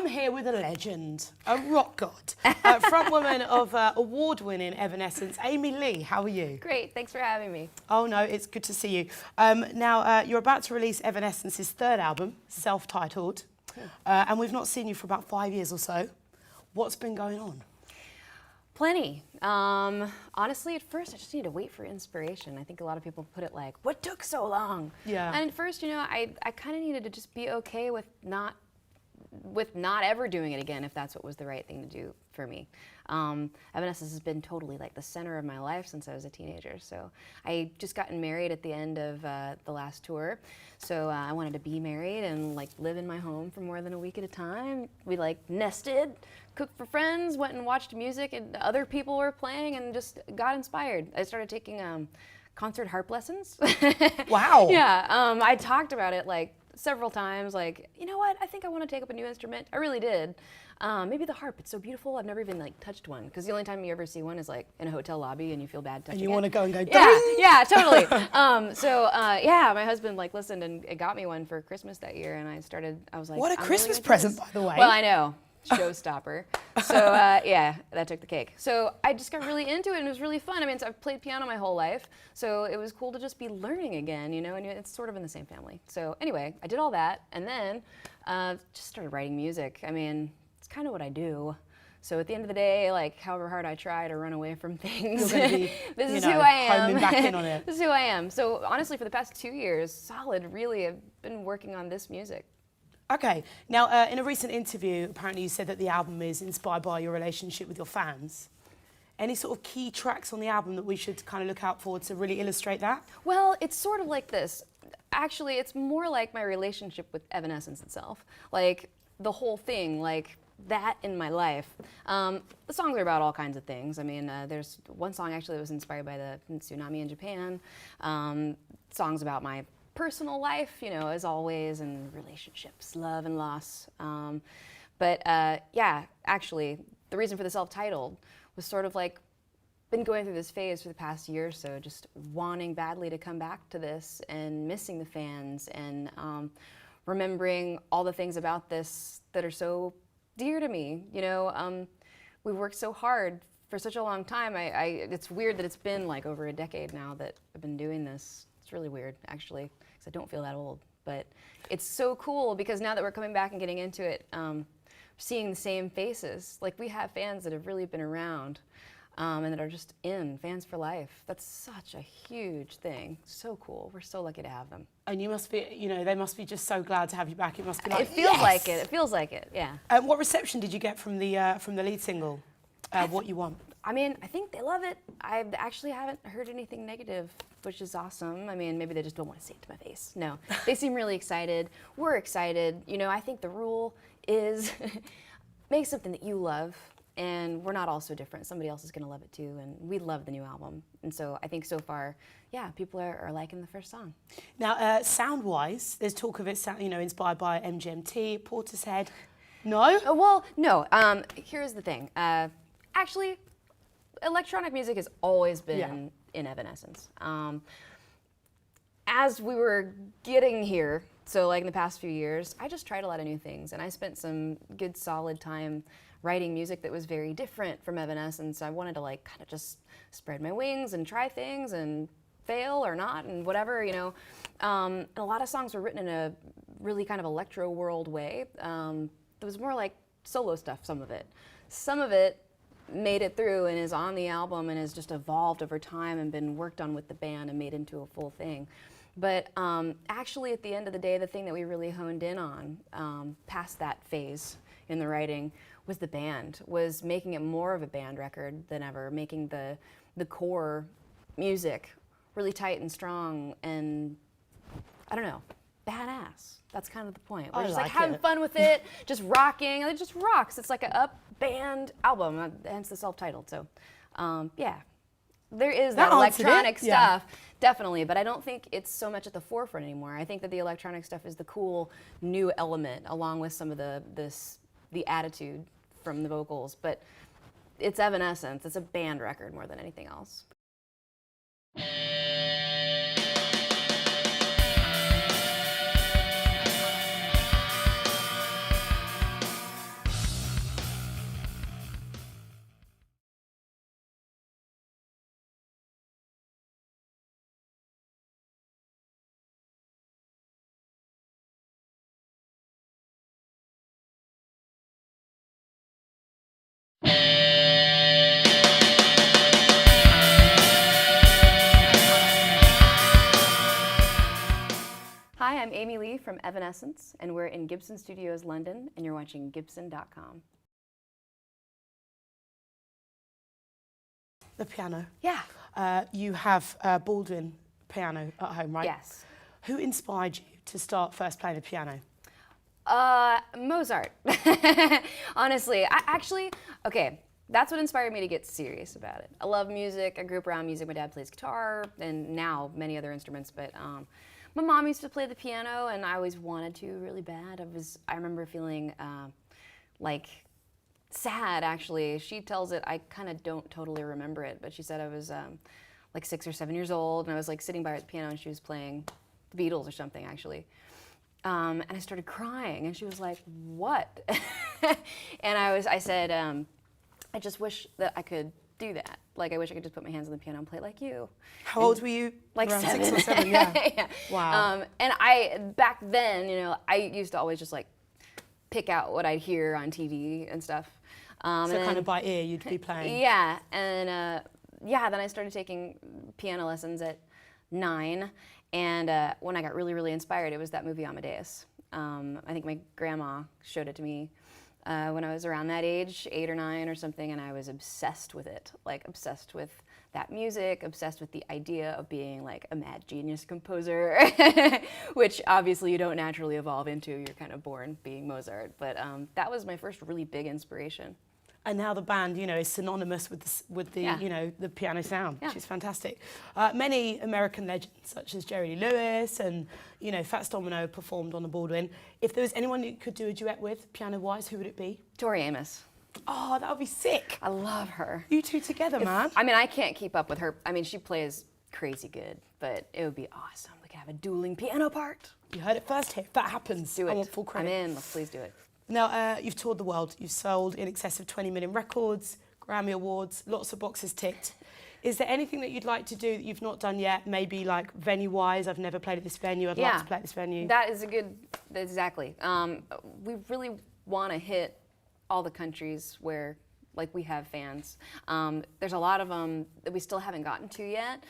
I'm here with a legend, a rock god, frontwoman of award-winning Evanescence, Amy Lee. How are you? Great, thanks for having me. Oh no, it's good to see you. Now, you're about to release Evanescence's third album, self-titled, and we've not seen you for about 5 years or so. What's been going on? Plenty. Honestly, at first I just need to wait for inspiration. I think a lot of people put it like, what took so long? Yeah. And at first, you know, I kind of needed to just be okay with not ever doing it again if that's what was the right thing to do for me. Evanescence has been totally like the center of my life since I was a teenager. So I just gotten married at the end of the last tour. So I wanted to be married and like live in my home for more than a week at a time. We like nested, cooked for friends, went and watched music and other people were playing and just got inspired. I started taking concert harp lessons. Wow. Yeah, I talked about it like several times, like, you know what, I think I want to take up a new instrument. I really did. Maybe the harp, it's so beautiful. I've never even like touched one, because the only time you ever see one is like in a hotel lobby and you feel bad touching it. And you want to go and go, yeah, totally. Yeah, my husband like listened and it got me one for Christmas that year, and I was like, what a Christmas present, by the way. Well, I know. Showstopper. So yeah, that took the cake. So I just got really into it and it was really fun. I mean, I've played piano my whole life, so it was cool to just be learning again, you know, and it's sort of in the same family. So anyway, I did all that and then just started writing music. I mean, it's kind of what I do. So at the end of the day, like however hard I try to run away from things, this is who I am. Homing back in on it. This is who I am. So honestly, for the past 2 years, solid, really, I've been working on this music. Okay, now in a recent interview, apparently you said that the album is inspired by your relationship with your fans. Any sort of key tracks on the album that we should kind of look out for to really illustrate that? Well, it's sort of like this. Actually, it's more like my relationship with Evanescence itself. Like the whole thing, like that in my life. The songs are about all kinds of things. I mean, there's one song actually that was inspired by the tsunami in Japan. Songs about my personal life, you know, as always, and relationships, love and loss. Yeah, actually, the reason for the self-titled was sort of like, been going through this phase for the past year or so, just wanting badly to come back to this and missing the fans and remembering all the things about this that are so dear to me. You know, we've worked so hard for such a long time. It's weird that it's been like over a decade now that I've been doing this. It's really weird, actually, because I don't feel that old. But it's so cool because now that we're coming back and getting into it, seeing the same faces. Like, we have fans that have really been around and that are just fans for life. That's such a huge thing. So cool. We're so lucky to have them. And you must be, you know, they must be just so glad to have you back. It must be like, it feels yes! like it. It feels like it, yeah. What reception did you get from the lead single, What You Want? I mean, I think they love it. I actually haven't heard anything negative, which is awesome. I mean, maybe they just don't want to say it to my face. No, they seem really excited. We're excited. You know, I think the rule is make something that you love, and we're not all so different. Somebody else is going to love it too, and we love the new album. And so I think so far, yeah, people are liking the first song. Now, sound-wise, there's talk of it, you know, inspired by MGMT, Portishead. No? Well, no. Here's the thing. Actually, electronic music has always been in Evanescence. As we were getting here, so like in the past few years, I just tried a lot of new things, and I spent some good solid time writing music that was very different from Evanescence. I wanted to like kind of just spread my wings and try things and fail or not and whatever, you know. And a lot of songs were written in a really kind of electro world way. It was more like solo stuff, some of it. Some of it made it through and is on the album and has just evolved over time and been worked on with the band and made into a full thing. But actually, at the end of the day, the thing that we really honed in on past that phase in the writing was the band, was making it more of a band record than ever, making the core music really tight and strong and, I don't know, badass. That's kind of the point. We're just like having fun with it, just rocking, and it just rocks. It's like a up band album, hence the self-titled. So, yeah, there is that electronic stuff, definitely, but I don't think it's so much at the forefront anymore. I think that the electronic stuff is the cool new element, along with some of the attitude from the vocals. But it's Evanescence. It's a band record more than anything else. I'm Amy Lee from Evanescence, and we're in Gibson Studios, London, and you're watching Gibson.com. The piano. Yeah. You have a Baldwin piano at home, right? Yes. Who inspired you to start first playing the piano? Mozart. Honestly, okay, that's what inspired me to get serious about it. I love music. I grew up around music. My dad plays guitar and now many other instruments, but my mom used to play the piano and I always wanted to really bad. I remember feeling like sad, actually. She tells it, I kind of don't totally remember it, but she said I was like 6 or 7 years old and I was like sitting by her at the piano and she was playing the Beatles or something, actually. And I started crying, and she was like, "What?" And I said, "I just wish that I could do that. Like, I wish I could just put my hands on the piano and play like you." How old were you? Like around 7. 6 or 7, yeah. Yeah. Wow. And back then, I used to always just like pick out what I'd hear on TV and stuff. So kind of by ear, you'd be playing. Yeah, and then I started taking piano lessons at 9. And when I got really, really inspired, it was that movie Amadeus. I think my grandma showed it to me when I was around that age, 8 or 9 or something, and I was obsessed with it. Like, obsessed with that music, obsessed with the idea of being like a mad genius composer, which obviously you don't naturally evolve into. You're kind of born being Mozart. But that was my first really big inspiration. And now the band, is synonymous with the Yeah. The piano sound, Yeah. which is fantastic. Many American legends, such as Jerry Lee Lewis and, Fats Domino performed on the Baldwin. If there was anyone you could do a duet with, piano-wise, who would it be? Tori Amos. Oh, that would be sick. I love her. You two together, man. I mean, I can't keep up with her. I mean, she plays crazy good, but it would be awesome. We could have a dueling piano part. You heard it first here. If that happens, Do it. I want full credit. I'm in. Let's please do it. Now, you've toured the world. You've sold in excess of 20 million records, Grammy Awards, lots of boxes ticked. Is there anything that you'd like to do that you've not done yet? Maybe like venue-wise, I've never played at this venue, I'd like to play at this venue. That is exactly. We really want to hit all the countries where we have fans. There's a lot of them that we still haven't gotten to yet.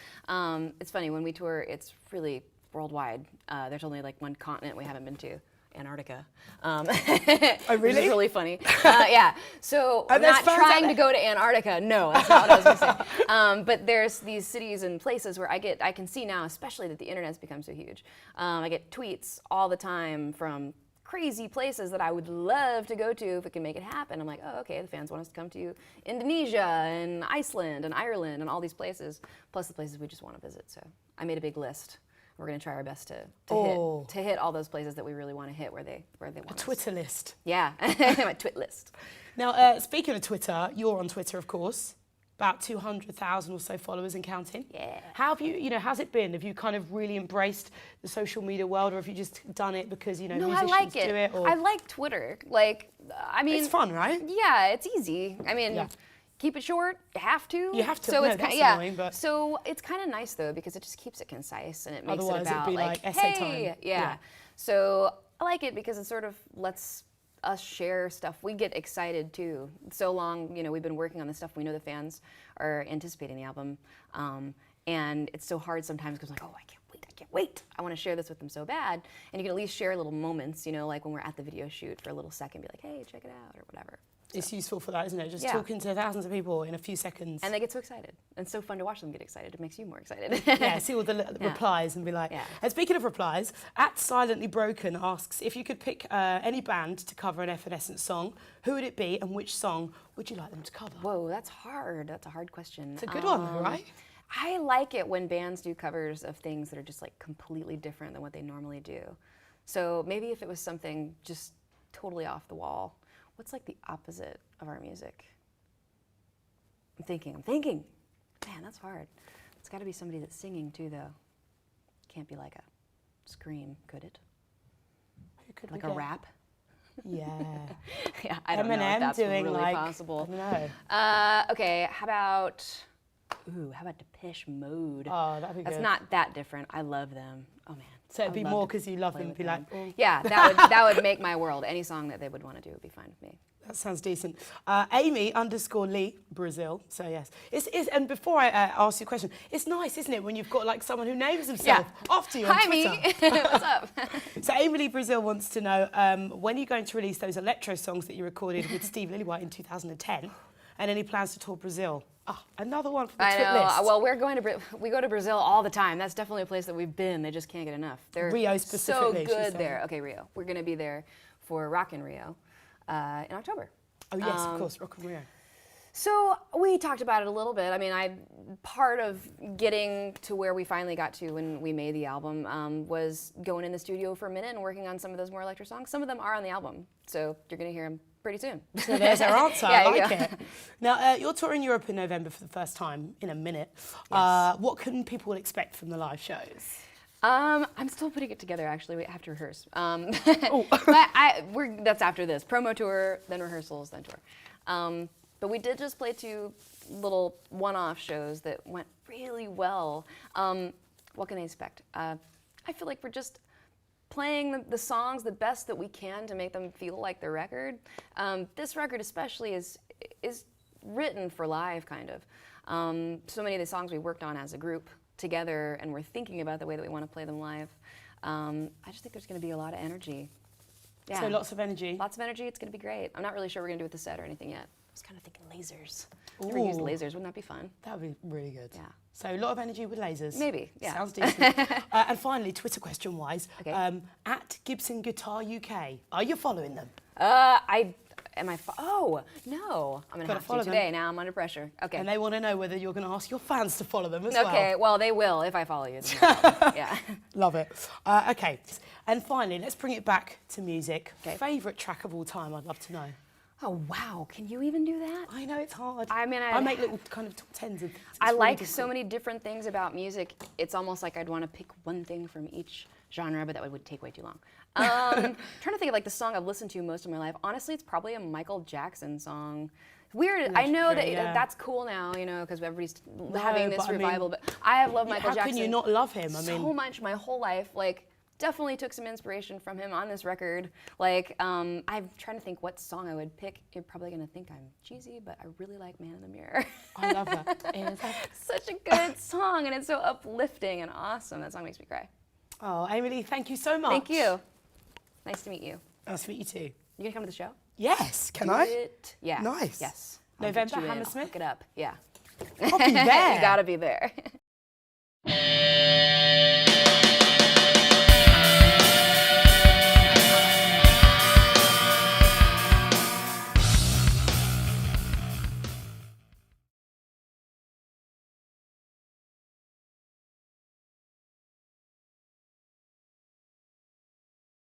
It's funny, when we tour, it's really worldwide. There's only like one continent we haven't been to. Antarctica. Oh, Which really? is really funny. Yeah. So I'm there's not fans trying out to there? go to Antarctica. No, that's not what I was going to say. But there's these cities and places where I can see now, especially that the internet's become so huge. I get tweets all the time from crazy places that I would love to go to if it can make it happen. I'm like, oh, okay, the fans want us to come to Indonesia and Iceland and Ireland and all these places, plus the places we just want to visit. So I made a big list. We're going to try our best to hit all those places that we really want to hit where they want A us. Twitter list. Yeah, my twit list. Now, speaking of Twitter, you're on Twitter, of course. About 200,000 or so followers and counting. Yeah. How have you, how's it been? Have you kind of really embraced the social media world, or have you just done it because, No, musicians I like do it. it? Or I like Twitter. I mean, it's fun, right? Yeah, it's easy. I mean, Yeah. keep it short. You have to. You have to. So No, it's that's yeah. annoying, but So it's kind of nice though because it just keeps it concise and it makes Otherwise, it it'd about be like essay hey, time. Yeah. Yeah. So I like it because it sort of lets us share stuff. We get excited too. So long, we've been working on this stuff. We know the fans are anticipating the album, and it's so hard sometimes because like, oh, I can't wait. I want to share this with them so bad. And you can at least share little moments, like when we're at the video shoot for a little second, be like, hey, check it out or whatever. it's useful for that, isn't it? Just Yeah. talking to thousands of people in a few seconds. And they get so excited. And it's so fun to watch them get excited. It makes you more excited. yeah, see all the Yeah. replies and be like. Yeah. And speaking of replies, @SilentlyBroken asks if you could pick any band to cover an Evanescence song, who would it be and which song would you like them to cover? Whoa, that's hard. That's a hard question. It's a good one, right? I like it when bands do covers of things that are just like completely different than what they normally do. So maybe if it was something just totally off the wall, what's like the opposite of our music? I'm thinking. Man, that's hard. It's got to be somebody that's singing too, though. Can't be like a scream, could it? Who could Like we a get? rap? Yeah. Yeah, I don't know if Eminem that's doing really like, possible. I don't know. Okay, how about Depeche Mode? Oh, that'd be That's good. not that different. I love them. Oh man, So it'd be love more to because you love play them, with be like, them. oh, Yeah, that would make my world. Any song that they would want to do would be fine with me. that sounds decent. Amy_Lee, Brazil. So yes, it's and before I ask you a question, it's nice, isn't it, when you've got like someone who names himself after you on Hi, Twitter. me. What's up? So Amy Lee Brazil wants to know when are you going to release those electro songs that you recorded with Steve Lillywhite in 2010, and any plans to tour Brazil? Ah, another one from the I Twit know. list. Well, we go to Brazil all the time. That's definitely a place that we've been. They just can't get enough. They're Rio so specifically, she good said. there. Okay, Rio. We're going to be there for Rock in Rio in October. Oh yes, of course, Rock and Rio. So we talked about it a little bit. I mean, part of getting to where we finally got to when we made the album was going in the studio for a minute and working on some of those more electro songs. Some of them are on the album, so you're going to hear them pretty soon. So there's our answer. Yeah, I you like go. it. Now you're touring Europe in November for the first time in a minute. Yes. What can people expect from the live shows? I'm still putting it together. Actually, we have to rehearse. But that's after this promo tour, then rehearsals, then tour. But we did just play 2 little one-off shows that went really well. What can they expect? I feel like we're just playing the songs the best that we can to make them feel like the record. This record especially is written for live, kind of. So many of the songs we worked on as a group together, and we're thinking about the way that we want to play them live. I just think there's going to be a lot of energy. Yeah. So lots of energy. Lots of energy. It's going to be great. I'm not really sure we're going to do with the set or anything yet. I was kind of thinking lasers. Never used Ooh. lasers. Wouldn't that be fun? That would be really good. Yeah. So a lot of energy with lasers. Maybe, yeah. Sounds decent. And finally, Twitter question-wise, Okay. at Gibson Guitar UK, are you following them? Oh, no. I'm going to Gotta have follow to them. today. Now I'm under pressure. Okay. And they want to know whether you're going to ask your fans to follow them as well. Okay, well, they will if I follow you. then they'll follow me. Yeah. Love it. Okay. And finally, let's bring it back to music. Okay. Favourite track of all time, I'd love to know. Oh, wow. Can you even do that? I know it's hard. I mean, I make little kind of top tens of things. It's I really like difficult. so many different things about music. It's almost like I'd want to pick one thing from each genre, but that would take way too long. Trying to think of like the song I've listened to most of my life. Honestly, it's probably a Michael Jackson song. Weird. I know that Legendary, yeah. that's cool now, you know, because everybody's having this but I mean, revival. But I have loved Michael How Jackson can you not love him? I so mean, much my whole life. Like, definitely took some inspiration from him on this record. Like, I'm trying to think what song I would pick. You're probably gonna think I'm cheesy, but I really like Man in the Mirror. I love that. Such a good song, and it's so uplifting and awesome. That song makes me cry. Oh, Emily, thank you so much. Thank you. Nice to meet you. Nice to meet you too. You gonna come to the show? Yes, can Do I? it. Yeah. Nice. Yes. I'll November, get you in. I'll Hammersmith? Hook it up. Yeah. I'll be there. You gotta be there.